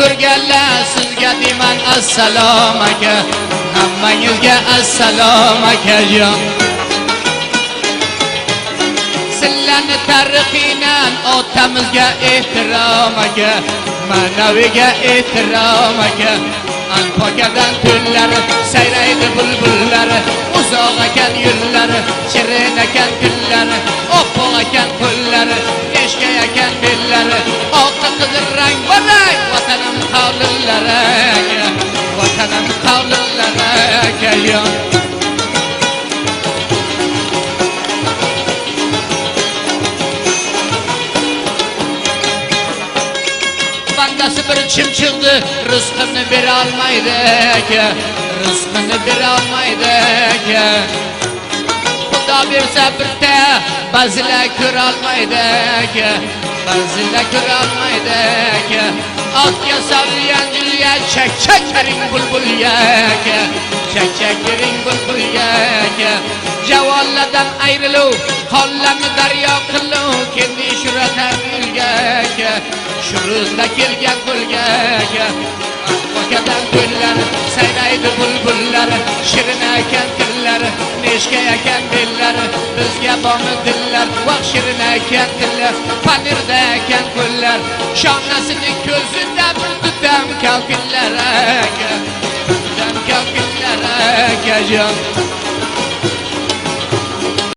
ko'rganlar sizga deyman assalom aka, hammangizga assalom akajon. Sizlarni tarixinan otamizga ehtirom aka, manaviga ehtirom aka. Anpokadan tunlar sayraydi bulbullar, uzoq ekan yo'llar, shirin ekan kunlar, oppoq ekan qo'llar, eshkak ekan bellar, oqi qizil rang barang vatanim qavlillari, vatanim qavlillari akajon. Bandasi bir chimchiqdi, rizqini bera olmaydi aka, rizqini bera olmaydi aka. Xudo bersa bitta, ba'zilar ko'ra olmaydi aka, ba'zilar ko'ra olmaydi aka. Otga solgan gulga chak-chakring bulbulga aka, chak-chakring bulbulga aka. Javonlardan ayriluv, qonlarni daryo qiluv, kendi shuratar yo'lga aka, shuruzda kelgan qo'lga aka. Anpokadan ko'llar sayraydi bulbullar, shirin ekan tillar, neshka ekan bellar, bizga bormi dillar, vaq shirin ekan tillar, panirda ekan qo'llar, shonasini ko'zida bir tutam kalkunlar aka, tutam kalkunlar akajon.